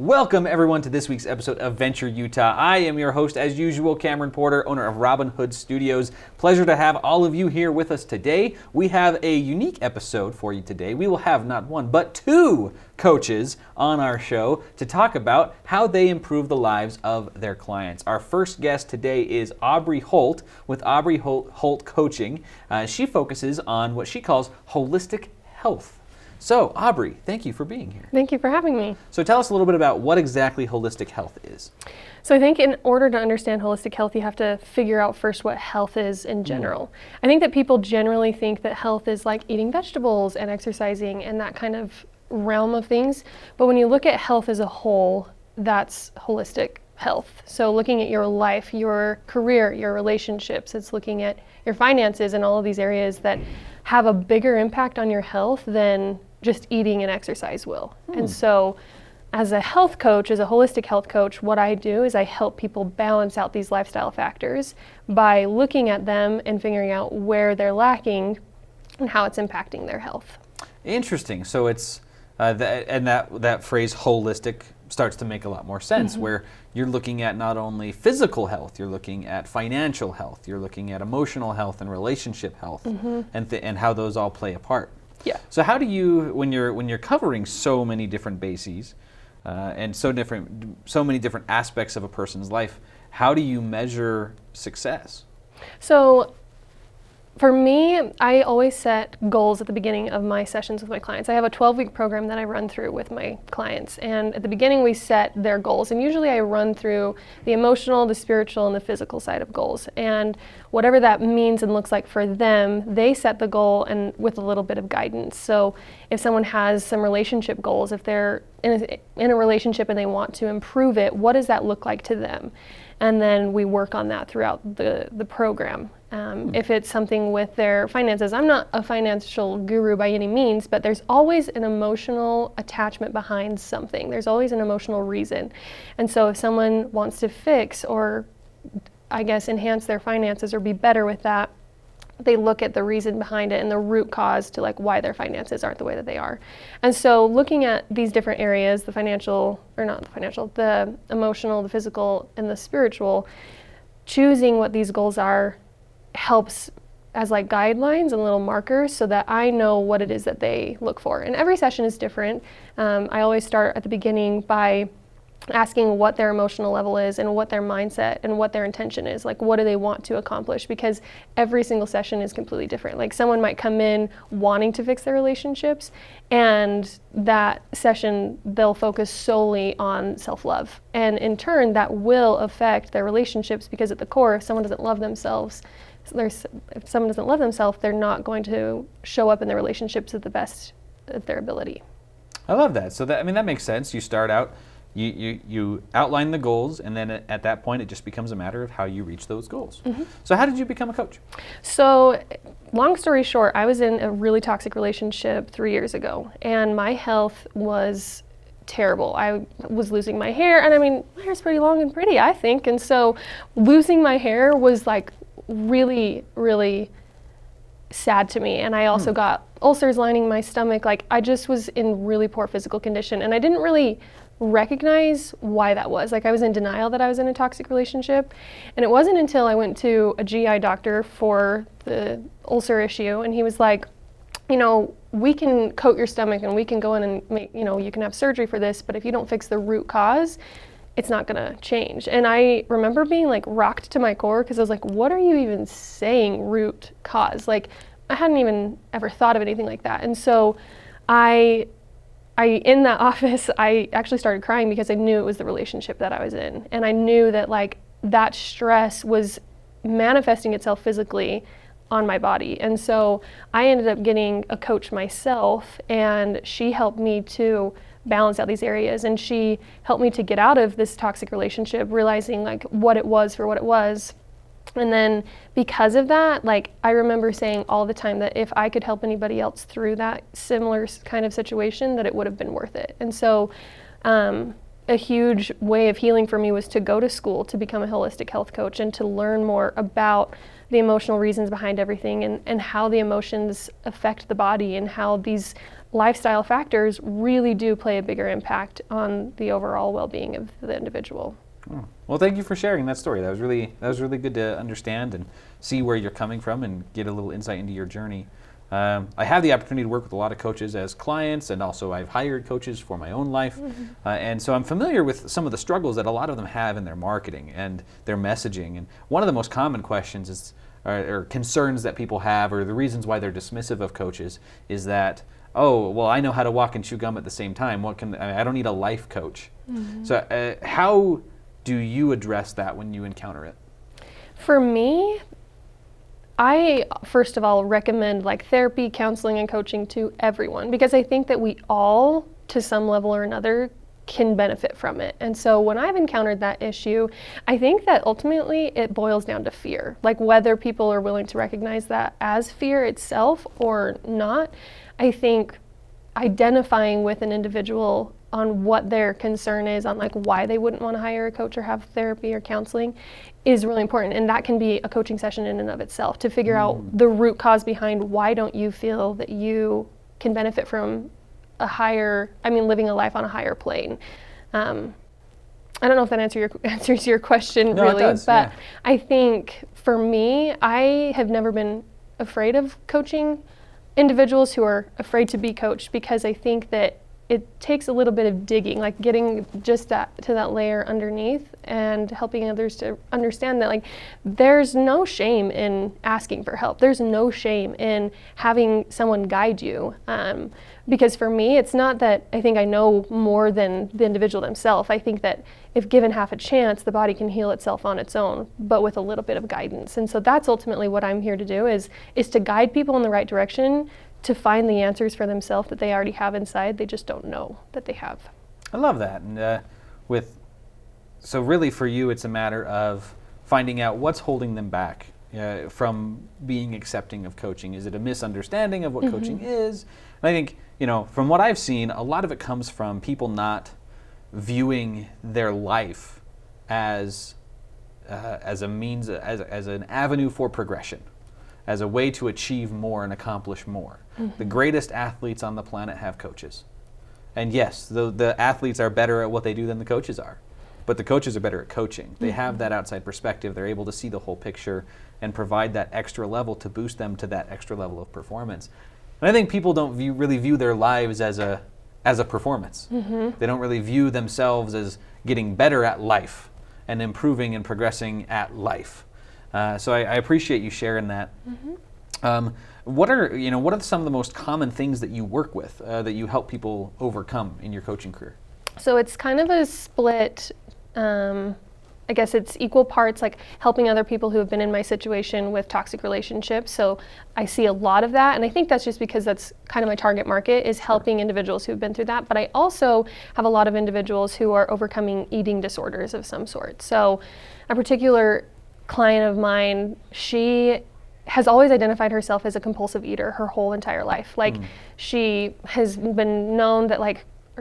Welcome everyone to this week's episode of Venture Utah. I am your host as usual, Cameron Porter, owner of Robin Hood Studios. Pleasure to have all of you here with us today. We have a unique episode for you today. We will have not one, but two coaches on our show to talk about how they improve the lives of their clients. Our first guest today is Aubrey Holt with Aubrey Holt Coaching. She focuses on what she calls holistic health. So, Aubrey, thank you for being here. Thank you for having me. So tell us a little bit about what exactly holistic health is. So I think in order to understand holistic health, you have to figure out first what health is in general. I think that people generally think that health is like eating vegetables and exercising and that kind of realm of things. But when you look at health as a whole, that's holistic health. So looking at your life, your career, your relationships, it's looking at your finances and all of these areas that have a bigger impact on your health than just eating and exercise will. And so as a health coach, as a holistic health coach, what I do is I help people balance out these lifestyle factors by looking at them and figuring out where they're lacking and how it's impacting their health. Interesting. So it's, that phrase holistic starts to make a lot more sense, where you're looking at not only physical health, you're looking at financial health, you're looking at emotional health and relationship health, and how those all play a part. Yeah. So how do you, when you're covering so many different bases and so many different aspects of a person's life, how do you measure success? So for me, I always set goals at the beginning of my sessions with my clients. I have a 12-week program that I run through with my clients. And at the beginning, we set their goals. And usually I run through the emotional, the spiritual, and the physical side of goals. And whatever that means and looks like for them, they set the goal and with a little bit of guidance. So if someone has some relationship goals, if they're in a relationship and they want to improve it, what does that look like to them? And then we work on that throughout the program. If it's something with their finances, I'm not a financial guru by any means, but there's always an emotional attachment behind something. There's always an emotional reason. And so if someone wants to fix or, I guess, enhance their finances or be better with that, they look at the reason behind it and the root cause to like why their finances aren't the way that they are. And so looking at these different areas, the emotional, the physical, and the spiritual, choosing what these goals are helps as like guidelines and little markers so that I know what it is that they look for. And every session is different. I always start at the beginning by asking what their emotional level is and what their mindset and what their intention is. Like, what do they want to accomplish? Because every single session is completely different. Like, someone might come in wanting to fix their relationships, and that session, they'll focus solely on self-love. And in turn, that will affect their relationships because at the core, if someone doesn't love themselves, they're not going to show up in their relationships at the best of their ability. I love that. So that makes sense. You start out, you outline the goals, and then at that point it just becomes a matter of how you reach those goals. So how did you become a coach? So long story short, I was in a really toxic relationship 3 years ago, and my health was terrible. I was losing my hair, and I mean, my hair's pretty long and pretty, I think, and so losing my hair was like really, really sad to me. And I also got ulcers lining my stomach. Like, I just was in really poor physical condition, and I didn't really recognize why that was. Like, I was in denial that I was in a toxic relationship. And it wasn't until I went to a GI doctor for the ulcer issue, and he was like, you know, we can coat your stomach and we can go in and make, you know, you can have surgery for this, but if you don't fix the root cause, it's not gonna change. And I remember being like rocked to my core because I was like, what are you even saying, root cause? Like, I hadn't even ever thought of anything like that. And so I in that office, I actually started crying because I knew it was the relationship that I was in. And I knew that like that stress was manifesting itself physically on my body. And so I ended up getting a coach myself, and she helped me to balance out these areas, and she helped me to get out of this toxic relationship, realizing like what it was for what it was. And then because of that, like, I remember saying all the time that if I could help anybody else through that similar kind of situation, that it would have been worth it. And so a huge way of healing for me was to go to school to become a holistic health coach and to learn more about the emotional reasons behind everything, and how the emotions affect the body, and how these lifestyle factors really do play a bigger impact on the overall well-being of the individual. Oh. Well, thank you for sharing that story. That was really good to understand and see where you're coming from and get a little insight into your journey. I have the opportunity to work with a lot of coaches as clients, and also I've hired coaches for my own life. And so I'm familiar with some of the struggles that a lot of them have in their marketing and their messaging. And one of the most common questions is, or concerns that people have, or the reasons why they're dismissive of coaches, is that, oh, well, I know how to walk and chew gum at the same time. I don't need a life coach. So how do you address that when you encounter it? For me, I first of all recommend like therapy, counseling, and coaching to everyone, because I think that we all, to some level or another, can benefit from it. And so when I've encountered that issue, I think that ultimately it boils down to fear, like whether people are willing to recognize that as fear itself or not. I think identifying with an individual on what their concern is, on like why they wouldn't want to hire a coach or have therapy or counseling, is really important. And that can be a coaching session in and of itself, to figure out the root cause behind why don't you feel that you can benefit from living a life on a higher plane. I don't know if that answers your question. No, really, it does, but yeah. I think for me, I have never been afraid of coaching individuals who are afraid to be coached, because I think that it takes a little bit of digging, like getting just to that layer underneath and helping others to understand that like there's no shame in asking for help. There's no shame in having someone guide you. Because for me, it's not that I think I know more than the individual themselves. I think that if given half a chance, the body can heal itself on its own, but with a little bit of guidance. And so that's ultimately what I'm here to do, is to guide people in the right direction, to find the answers for themselves that they already have inside. They just don't know that they have. I love that. And so really for you, it's a matter of finding out what's holding them back from being accepting of coaching. Is it a misunderstanding of what coaching is? And I think, from what I've seen, a lot of it comes from people not viewing their life as a means, as an avenue for progression, as a way to achieve more and accomplish more. The greatest athletes on the planet have coaches. And yes, the athletes are better at what they do than the coaches are. But the coaches are better at coaching. They have that outside perspective. They're able to see the whole picture and provide that extra level to boost them to that extra level of performance. And I think people don't really view their lives as a performance. They don't really view themselves as getting better at life and improving and progressing at life. So I appreciate you sharing that. What are some of the most common things that you work with that you help people overcome in your coaching career? So it's kind of a split. I guess it's equal parts like helping other people who have been in my situation with toxic relationships. So I see a lot of that, and I think that's just because that's kind of my target market, is helping individuals who've been through that. But I also have a lot of individuals who are overcoming eating disorders of some sort. So a particular client of mine, she has always identified herself as a compulsive eater her whole entire life. Like she has been known that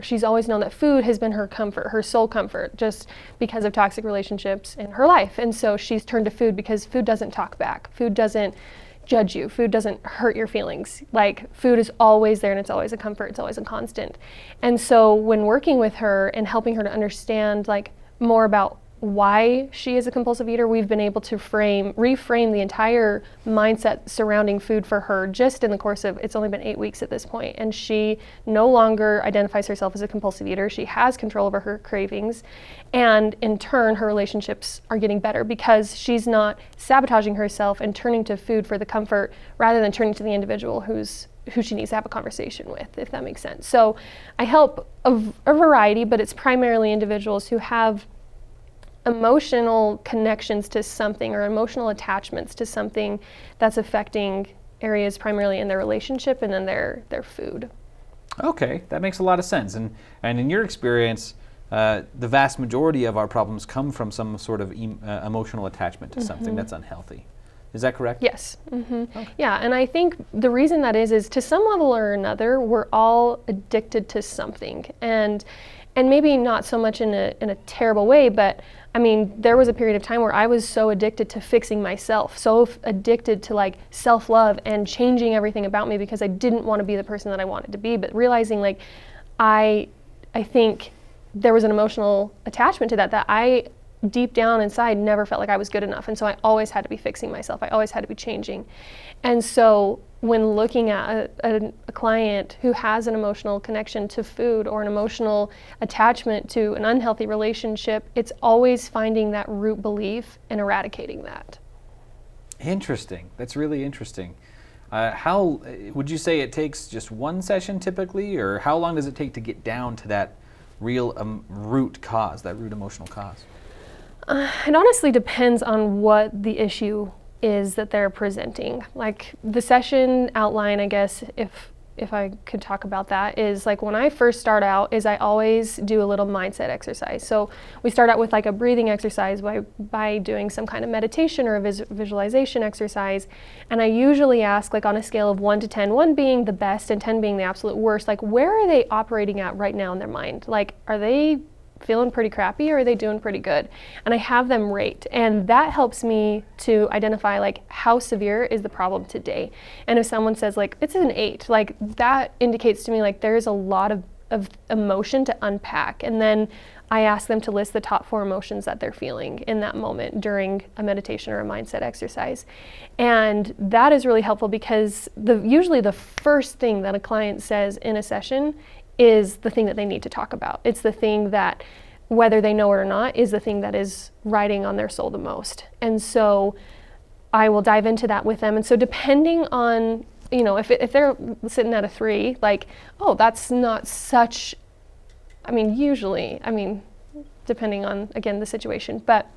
she's always known that food has been her comfort, her sole comfort, just because of toxic relationships in her life. And so she's turned to food because food doesn't talk back. Food doesn't judge you. Food doesn't hurt your feelings. Like food is always there, and it's always a comfort. It's always a constant. And so when working with her and helping her to understand like more about why she is a compulsive eater, we've been able to reframe the entire mindset surrounding food for her just in the course of, it's only been 8 weeks at this point. And she no longer identifies herself as a compulsive eater. She has control over her cravings. And in turn, her relationships are getting better because she's not sabotaging herself and turning to food for the comfort rather than turning to the individual who she needs to have a conversation with, if that makes sense. So I help a variety, but it's primarily individuals who have emotional connections to something or emotional attachments to something that's affecting areas primarily in their relationship and then their food. Okay, that makes a lot of sense. And in your experience, the vast majority of our problems come from some sort of emotional attachment to something that's unhealthy. Is that correct? Yes. Okay. Yeah, and I think the reason that is to some level or another, we're all addicted to something. And And maybe not so much in a terrible way, but I mean, there was a period of time where I was so addicted to fixing myself, so addicted to like self-love and changing everything about me because I didn't want to be the person that I wanted to be, but realizing like I think there was an emotional attachment to that I deep down inside never felt like I was good enough. And so I always had to be fixing myself. I always had to be changing. And so when looking at a client who has an emotional connection to food or an emotional attachment to an unhealthy relationship, it's always finding that root belief and eradicating that. Interesting. That's really interesting. How would you say it takes just one session typically, or how long does it take to get down to that real root cause, that root emotional cause? It honestly depends on what the issue is that they're presenting. Like the session outline, I guess, if I could talk about that, is like when I first start out is I always do a little mindset exercise. So we start out with like a breathing exercise by doing some kind of meditation or a visualization exercise. And I usually ask, like on a scale of 1 to 10, 1 being the best and 10 being the absolute worst, like where are they operating at right now in their mind? Like, are they feeling pretty crappy or are they doing pretty good? And I have them rate, and that helps me to identify like how severe is the problem today. And if someone says like it's an 8, like that indicates to me like there's a lot of emotion to unpack. And then I ask them to list the top 4 emotions that they're feeling in that moment during a meditation or a mindset exercise. And that is really helpful because usually the first thing that a client says in a session is the thing that they need to talk about. It's the thing that, whether they know it or not, is the thing that is riding on their soul the most. And so I will dive into that with them. And so depending on, you know, if they're sitting at a 3, like, oh, that's not such, usually, depending on, again, the situation. But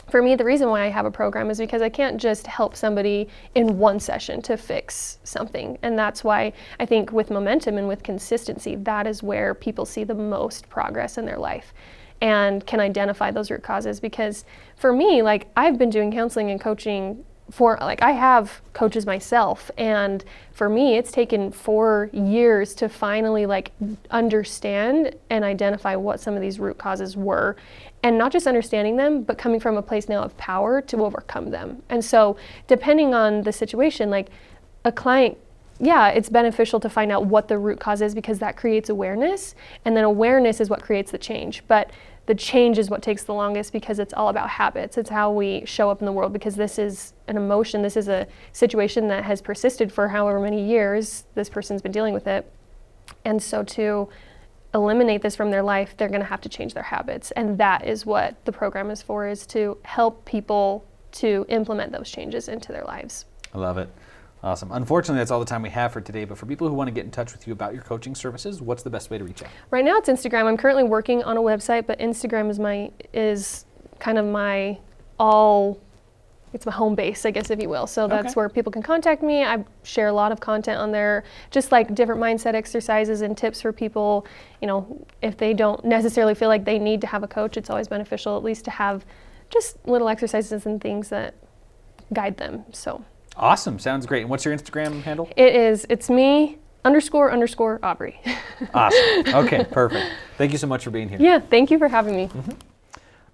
for me, the reason why I have a program is because I can't just help somebody in one session to fix something. And that's why I think with momentum and with consistency, that is where people see the most progress in their life and can identify those root causes. Because for me, like I've been doing counseling and coaching I have coaches myself, and for me it's taken 4 years to finally like understand and identify what some of these root causes were, and not just understanding them, but coming from a place now of power to overcome them. And so depending on the situation, like a client, yeah, it's beneficial to find out what the root cause is because that creates awareness, and then awareness is what creates the change. But the change is what takes the longest because it's all about habits. It's how we show up in the world, because this is an emotion. This is a situation that has persisted for however many years this person's been dealing with it. And so to eliminate this from their life, they're going to have to change their habits. And that is what the program is for, is to help people to implement those changes into their lives. I love it. Awesome. Unfortunately, that's all the time we have for today, but for people who want to get in touch with you about your coaching services, what's the best way to reach out? Right now it's Instagram. I'm currently working on a website, but Instagram is kind of it's my home base, I guess, if you will. So that's where people can contact me. I share a lot of content on there, just like different mindset exercises and tips for people. You know, if they don't necessarily feel like they need to have a coach, it's always beneficial at least to have just little exercises and things that guide them. So. Awesome. Sounds great. And what's your Instagram handle? It's me _ Aubrey. Awesome. Okay, perfect. Thank you so much for being here. Yeah, thank you for having me. Mm-hmm.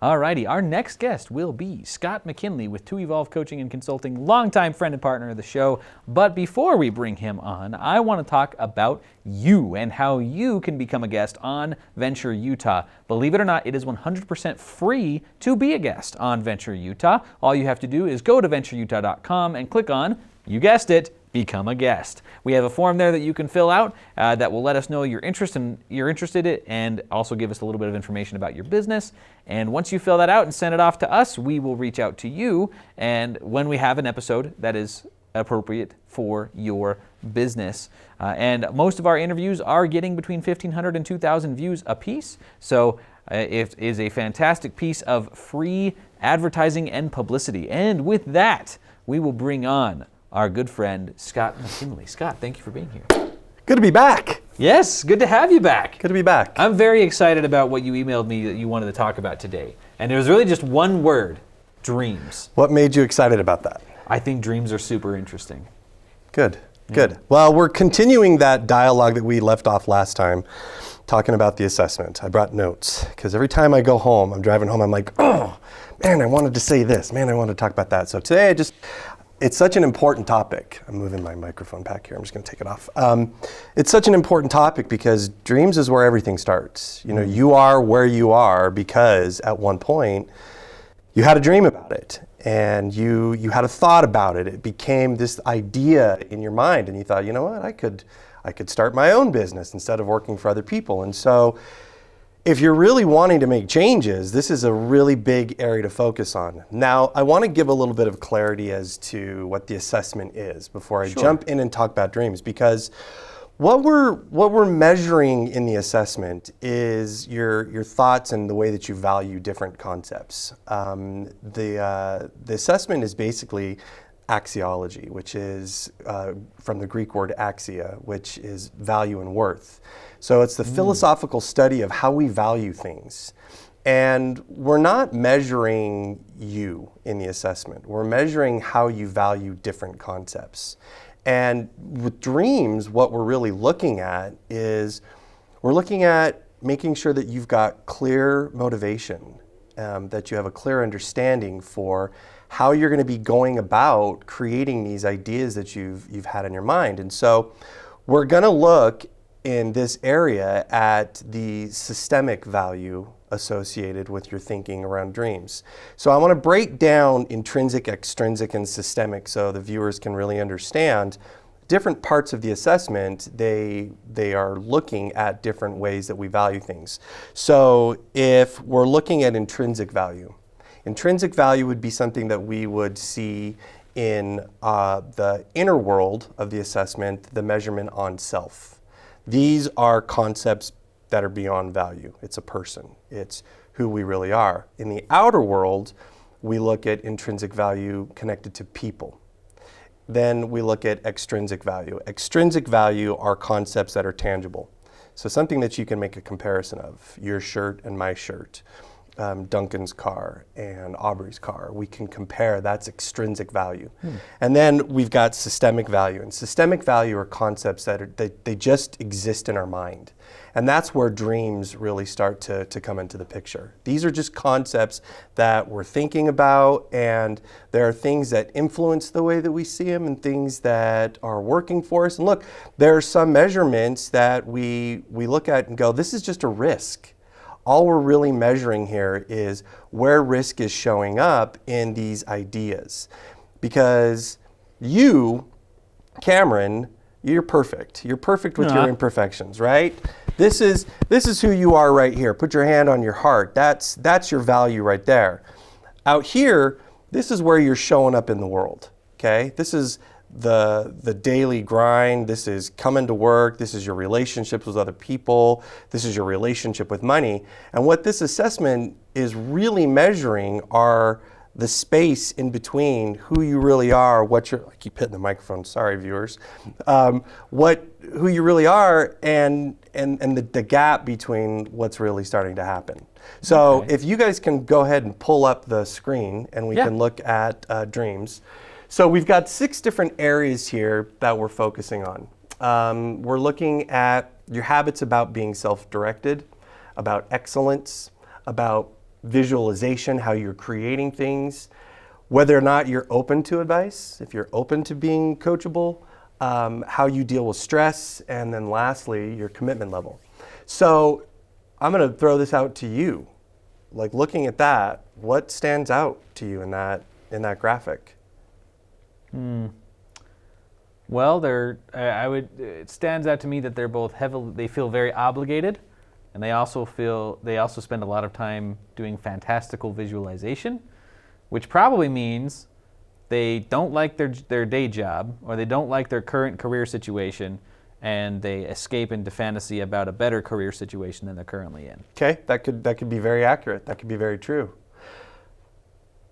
Alrighty, our next guest will be Scott McKinley with To Evolve Coaching and Consulting, longtime friend and partner of the show. But before we bring him on, I want to talk about you and how you can become a guest on Venture Utah. Believe it or not, it is 100% free to be a guest on Venture Utah. All you have to do is go to ventureutah.com and click on, you guessed it, become a guest. We have a form there that you can fill out that will let us know you're interested in it, and also give us a little bit of information about your business. And once you fill that out and send it off to us, we will reach out to you, and when we have an episode that is appropriate for your business. And most of our interviews are getting between 1,500 and 2,000 views a piece. So it is a fantastic piece of free advertising and publicity. And with that, we will bring on our good friend, Scott McKinley. Scott, thank you for being here. Good to be back. Yes, good to have you back. Good to be back. I'm very excited about what you emailed me that you wanted to talk about today. And it was really just one word, dreams. What made you excited about that? I think dreams are super interesting. Good. Well, we're continuing that dialogue that we left off last time. talking about the assessment. I brought notes because every time I go home, I'm driving home, I'm like, oh, man, I wanted to say this. Man, I wanted to talk about that. So today it's such an important topic. I'm moving my microphone back here. I'm just going to take it off. It's such an important topic because dreams is where everything starts. You know, you are where you are because at one point you had a dream about it and you had a thought about it. It became this idea in your mind and you thought, you know what, I could start my own business instead of working for other people. And so if you're really wanting to make changes, this is a really big area to focus on. Now, I want to give a little bit of clarity as to what the assessment is before I jump in and talk about dreams, because what we're measuring in the assessment is your thoughts and the way that you value different concepts. The assessment is basically axiology, which is from the Greek word axia, which is value and worth. So it's the philosophical study of how we value things. And we're not measuring you in the assessment. We're measuring how you value different concepts. And with dreams, what we're really looking at is we're looking at making sure that you've got clear motivation, that you have a clear understanding for how you're going to be going about creating these ideas that you've had in your mind. And so we're going to look in this area at the systemic value associated with your thinking around dreams. So I want to break down intrinsic, extrinsic, and systemic so the viewers can really understand different parts of the assessment. They are looking at different ways that we value things. So if we're looking at intrinsic value would be something that we would see in the inner world of the assessment, the measurement on self. These are concepts that are beyond value. It's a person. It's who we really are. In the outer world, we look at intrinsic value connected to people. Then we look at extrinsic value. Extrinsic value are concepts that are tangible. So something that you can make a comparison of, your shirt and my shirt, Duncan's car and Aubrey's car. We can compare, that's extrinsic value. And then we've got systemic value. And systemic value are concepts that they just exist in our mind. And that's where dreams really start to come into the picture. These are just concepts that we're thinking about, and there are things that influence the way that we see them and things that are working for us. And look, there are some measurements that we look at and go, this is just a risk. All we're really measuring here is where risk is showing up in these ideas. Because you, Cameron, you're perfect. You're perfect with your imperfections, right? This is who you are right here. Put your hand on your heart. That's your value right there. Out here, this is where you're showing up in the world, okay? This is the daily grind. This is coming to work. This is your relationships with other people. This is your relationship with money. And what this assessment is really measuring are the space in between who you really are, I keep hitting the microphone, sorry viewers, who you really are and the gap between what's really starting to happen. So if you guys can go ahead and pull up the screen and we can look at dreams. So we've got 6 different areas here that we're focusing on. We're looking at your habits about being self-directed, about excellence, about visualization, how you're creating things, whether or not you're open to advice, if you're open to being coachable, how you deal with stress, and then lastly, your commitment level. So I'm going to throw this out to you. Like looking at that, what stands out to you in that graphic? Well, it stands out to me that they're both they feel very obligated, and they also spend a lot of time doing fantastical visualization, which probably means they don't like their day job, or they don't like their current career situation, and they escape into fantasy about a better career situation than they're currently in. Okay, that could be very accurate. That could be very true.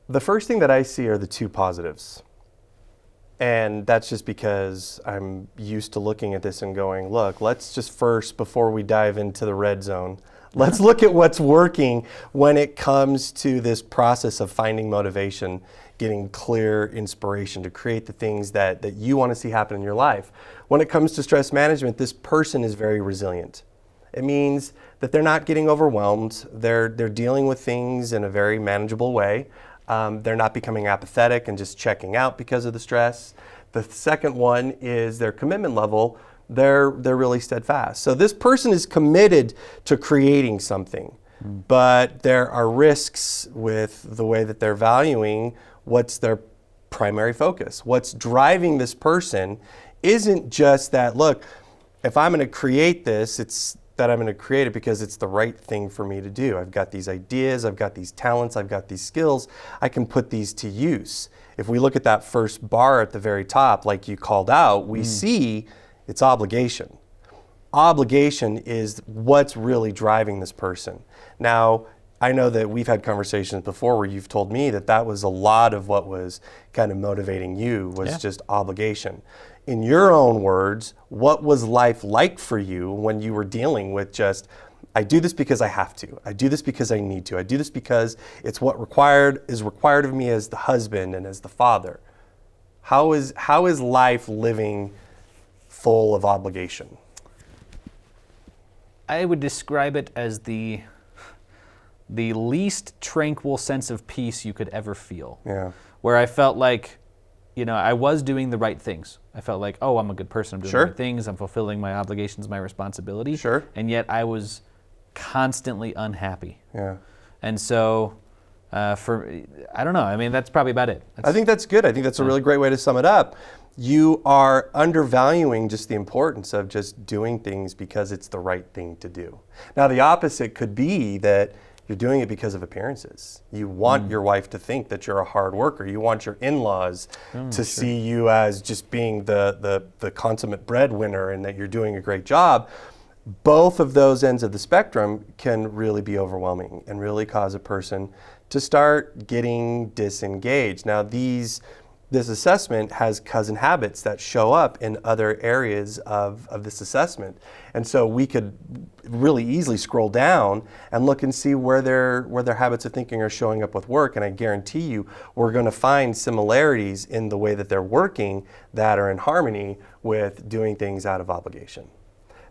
The first thing that I see are the 2 positives. And that's just because I'm used to looking at this and going, look, let's just first, before we dive into the red zone, let's look at what's working when it comes to this process of finding motivation, getting clear inspiration to create the things that you want to see happen in your life. When it comes to stress management, this person is very resilient. It means that they're not getting overwhelmed. They're dealing with things in a very manageable way. They're not becoming apathetic and just checking out because of the stress. The second one is their commitment level. They're really steadfast. So this person is committed to creating something, but there are risks with the way that they're valuing what's their primary focus. What's driving this person isn't just that, look, if I'm going to create this, it's that I'm going to create it because it's the right thing for me to do. I've got these ideas, I've got these talents, I've got these skills, I can put these to use. If we look at that first bar at the very top, like you called out, we see it's obligation. Obligation is what's really driving this person. Now, I know that we've had conversations before where you've told me that that was a lot of what was kind of motivating you was just obligation. In your own words, what was life like for you when you were dealing with just, I do this because I have to. I do this because I need to. I do this because it's what is required of me as the husband and as the father. How is life living full of obligation? I would describe it as the least tranquil sense of peace you could ever feel. Yeah. Where I felt like, I was doing the right things. I felt like, oh, I'm a good person. I'm doing the right things. I'm fulfilling my obligations, my responsibility. Sure. And yet I was constantly unhappy. Yeah. And so, I don't know. I mean, that's probably about it. I think that's good. I think that's a really great way to sum it up. You are undervaluing just the importance of just doing things because it's the right thing to do. Now, the opposite could be that you're doing it because of appearances. You want your wife to think that you're a hard worker. You want your in-laws to see you as just being the consummate breadwinner and that you're doing a great job. Both of those ends of the spectrum can really be overwhelming and really cause a person to start getting disengaged. Now, this assessment has cousin habits that show up in other areas of this assessment. And so we could really easily scroll down and look and see where their habits of thinking are showing up with work. And I guarantee you, we're going to find similarities in the way that they're working that are in harmony with doing things out of obligation.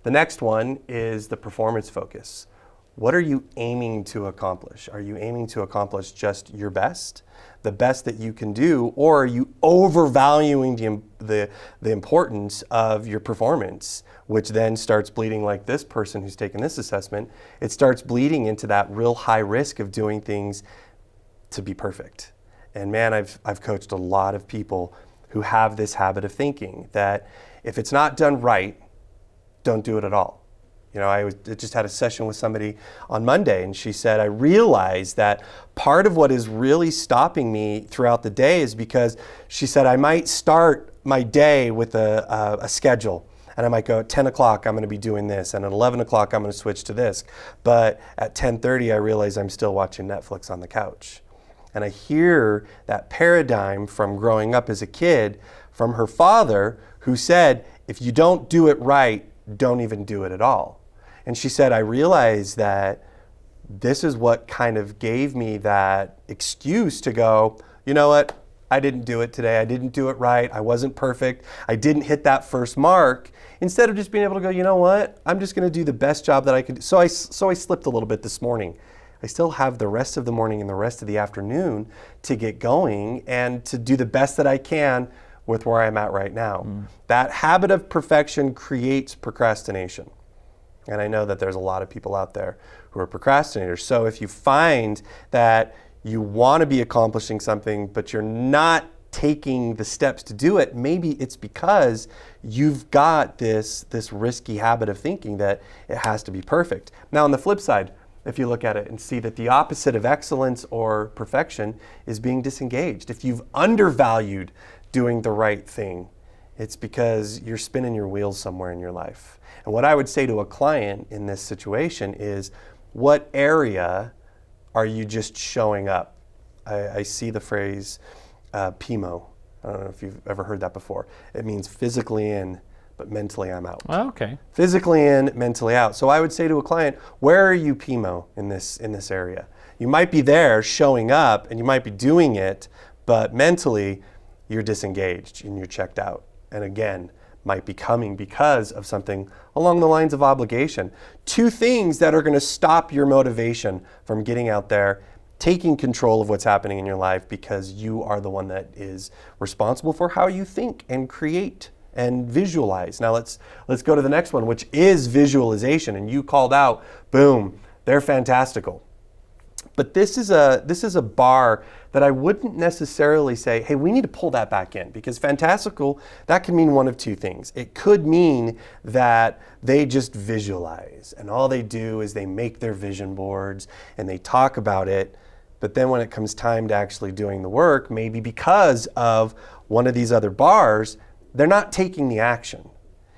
The next one is the performance focus. What are you aiming to accomplish? Are you aiming to accomplish just your best, the best that you can do, or are you overvaluing the importance of your performance, which then starts bleeding like this person who's taken this assessment? It starts bleeding into that real high risk of doing things to be perfect. And man, I've coached a lot of people who have this habit of thinking that if it's not done right, don't do it at all. I just had a session with somebody on Monday, and she said, I realized that part of what is really stopping me throughout the day is because she said, I might start my day with a schedule, and I might go at 10 o'clock, I'm going to be doing this, and at 11 o'clock, I'm going to switch to this. But at 10:30, I realize I'm still watching Netflix on the couch. And I hear that paradigm from growing up as a kid from her father, who said, if you don't do it right, don't even do it at all. And she said, I realized that this is what kind of gave me that excuse to go, you know what, I didn't do it today. I didn't do it right. I wasn't perfect. I didn't hit that first mark. Instead of just being able to go, you know what, I'm just going to do the best job that I could do. So I slipped a little bit this morning. I still have the rest of the morning and the rest of the afternoon to get going and to do the best that I can with where I'm at right now. That habit of perfection creates procrastination. And I know that there's a lot of people out there who are procrastinators. So if you find that you want to be accomplishing something, but you're not taking the steps to do it, maybe it's because you've got this risky habit of thinking that it has to be perfect. Now, on the flip side, if you look at it and see that the opposite of excellence or perfection is being disengaged. If you've undervalued doing the right thing, it's because you're spinning your wheels somewhere in your life. And what I would say to a client in this situation is, what area are you just showing up? I see the phrase PIMO. I don't know if you've ever heard that before. It means physically in, but mentally I'm out. Oh, okay. Physically in, mentally out. So I would say to a client, where are you PIMO in this area? You might be there showing up and you might be doing it, but mentally you're disengaged and you're checked out. And again, might be coming because of something along the lines of obligation. 2 things that are going to stop your motivation from getting out there, taking control of what's happening in your life, because you are the one that is responsible for how you think and create and visualize. Now let's go to the next one, which is visualization. And you called out, boom, they're fantastical. But this is a bar that I wouldn't necessarily say, hey, we need to pull that back in, because fantastical, that can mean one of 2 things. It could mean that they just visualize, and all they do is they make their vision boards and they talk about it. But then when it comes time to actually doing the work, maybe because of one of these other bars, they're not taking the action.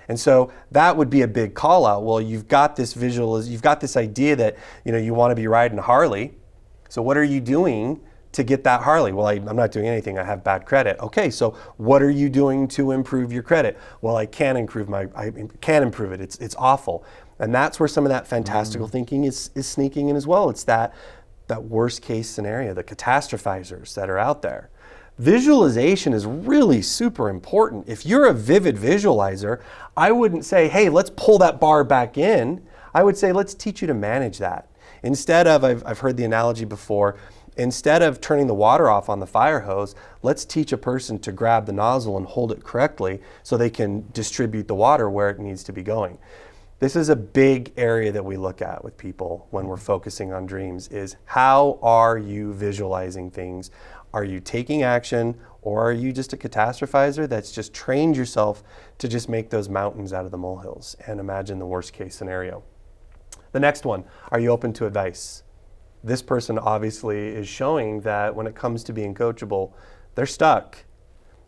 And so that would be a big call out. Well, you've got this you've got this idea that, you want to be riding a Harley. So what are you doing to get that Harley? Well, I'm not doing anything. I have bad credit. Okay, so what are you doing to improve your credit? Well, I can't improve it. It's awful. And that's where some of that fantastical thinking is sneaking in as well. It's that worst case scenario, the catastrophizers that are out there. Visualization is really super important. If you're a vivid visualizer, I wouldn't say, hey, let's pull that bar back in. I would say, let's teach you to manage that. Instead of, I've heard the analogy before, instead of turning the water off on the fire hose, let's teach a person to grab the nozzle and hold it correctly so they can distribute the water where it needs to be going. This is a big area that we look at with people when we're focusing on dreams, is how are you visualizing things? Are you taking action, or are you just a catastrophizer that's just trained yourself to just make those mountains out of the molehills and imagine the worst case scenario? The next one, are you open to advice? This person obviously is showing that when it comes to being coachable, they're stuck.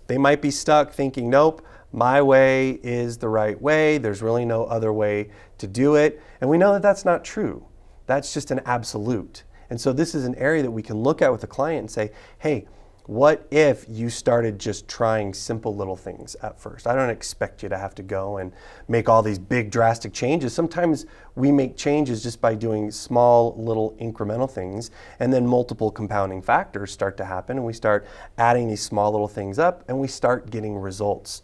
They might be stuck thinking, nope, my way is the right way. There's really no other way to do it. And we know that that's not true. That's just an absolute. And so this is an area that we can look at with a client and say, hey, what if you started just trying simple little things at first? I don't expect you to have to go and make all these big drastic changes. Sometimes we make changes just by doing small little incremental things, and then multiple compounding factors start to happen, and we start adding these small little things up, and we start getting results.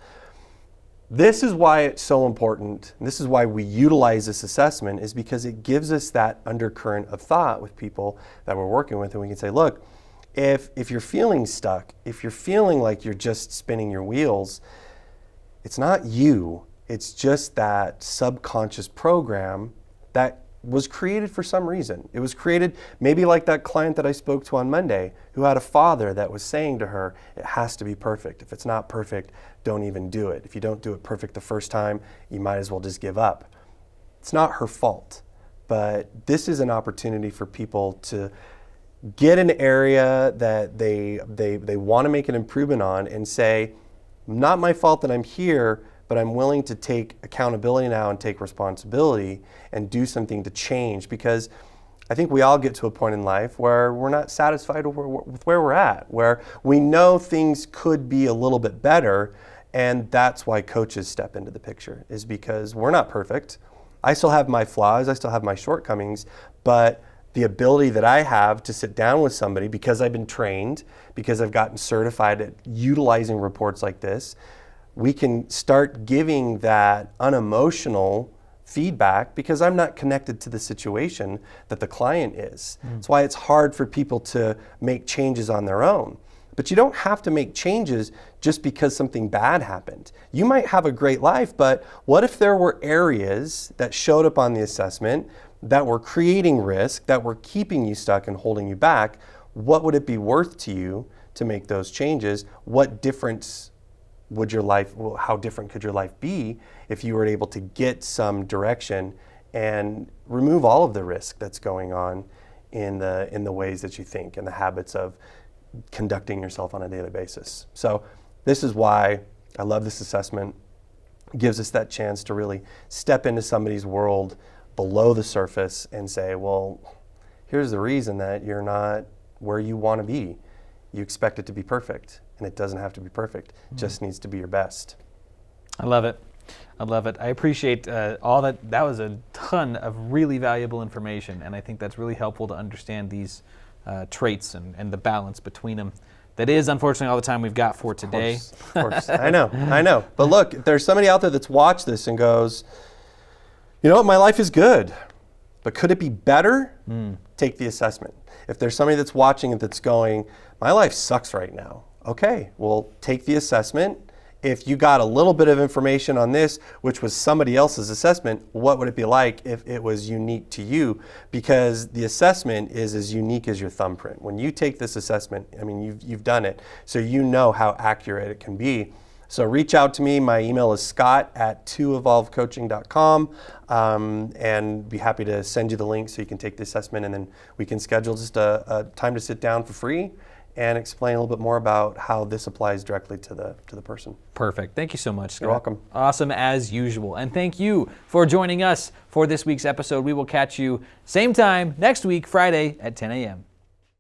This is why it's so important, and this is why we utilize this assessment, is because it gives us that undercurrent of thought with people that we're working with, and we can say, look, if you're feeling stuck, if you're feeling like you're just spinning your wheels, it's not you, it's just that subconscious program that was created for some reason. It was created maybe like that client that I spoke to on Monday who had a father that was saying to her, it has to be perfect. If it's not perfect, don't even do it. If you don't do it perfect the first time, you might as well just give up. It's not her fault, but this is an opportunity for people to get an area that they want to make an improvement on and say, not my fault that I'm here, but I'm willing to take accountability now and take responsibility and do something to change, because I think we all get to a point in life where we're not satisfied with where we're at, where we know things could be a little bit better, and that's why coaches step into the picture, is because we're not perfect. I still have my flaws, I still have my shortcomings, but the ability that I have to sit down with somebody, because I've been trained, because I've gotten certified at utilizing reports like this, we can start giving that unemotional feedback, because I'm not connected to the situation that the client is. That's why it's hard for people to make changes on their own. But you don't have to make changes just because something bad happened. You might have a great life, but what if there were areas that showed up on the assessment that were creating risk, that were keeping you stuck and holding you back? What would it be worth to you to make those changes? What difference would your life, how different could your life be if you were able to get some direction and remove all of the risk that's going on in the ways that you think and the habits of conducting yourself on a daily basis? So this is why I love this assessment. It gives us that chance to really step into somebody's world below the surface and say, well, here's the reason that you're not where you want to be. You expect it to be perfect, and it doesn't have to be perfect. It just needs to be your best. I love it. I love it. I appreciate all that. That was a ton of really valuable information, and I think that's really helpful to understand these traits and the balance between them. That is unfortunately all the time we've got for today. Of course. I know. But look, if there's somebody out there that's watched this and goes, you know what, my life is good, but could it be better? Take the assessment. If there's somebody that's watching it that's going, my life sucks right now. Okay, well, take the assessment. If you got a little bit of information on this, which was somebody else's assessment, what would it be like if it was unique to you? Because the assessment is as unique as your thumbprint. When you take this assessment, I mean, you've done it, so you know how accurate it can be. So reach out to me. My email is scott@2evolvecoaching.com, and be happy to send you the link so you can take the assessment, and then we can schedule just a time to sit down for free and explain a little bit more about how this applies directly to the person. Perfect. Thank you so much, Scott. You're welcome. Awesome as usual. And thank you for joining us for this week's episode. We will catch you same time next week, Friday at 10 a.m.